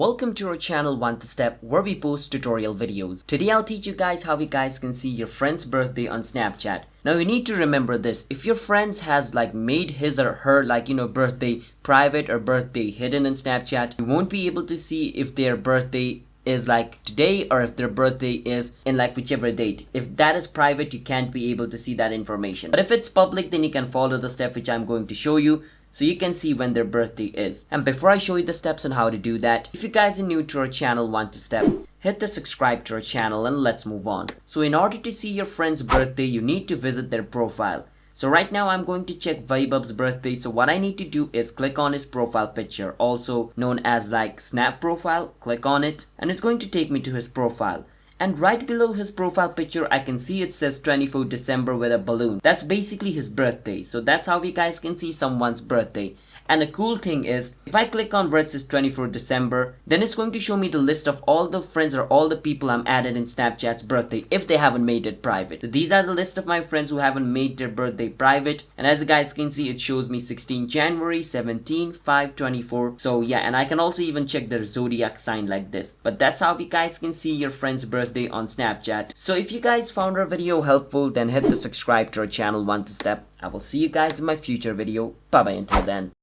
welcome to our channel One to Step, where we post tutorial videos. Today I'll teach you guys how you guys can see your friend's birthday on Snapchat. Now you need to remember this: if your friends has made his or her birthday private or birthday hidden in Snapchat, you won't be able to see if their birthday is today or if their birthday is in whichever date. If that is private, you can't be able to see that information. But if it's public, then you can follow the step which I'm going to show you, so you can see when their birthday is. And before I show you the steps on how to do that, if you guys are new to our channel One to Step, hit the subscribe to our channel and let's move on. So in order to see your friend's birthday, you need to visit their profile. So right now I'm going to check Vaibhav's birthday. So what I need to do is click on his profile picture, also known as Snap profile. Click on it and it's going to take me to his profile. And right below his profile picture, I can see it says 24 December with a balloon. That's basically his birthday. So that's how you guys can see someone's birthday. And the cool thing is, if I click on where it says 24 December, then it's going to show me the list of all the friends or all the people I'm added in Snapchat's birthday if they haven't made it private. So these are the list of my friends who haven't made their birthday private. And as you guys can see, it shows me 16 January, 17, 5, 24. So yeah, and I can also even check their zodiac sign like this. But that's how you guys can see your friend's birthday on Snapchat. So if you guys found our video helpful, then hit the subscribe to our channel One to Step. I will see you guys in my future video. Bye bye until then.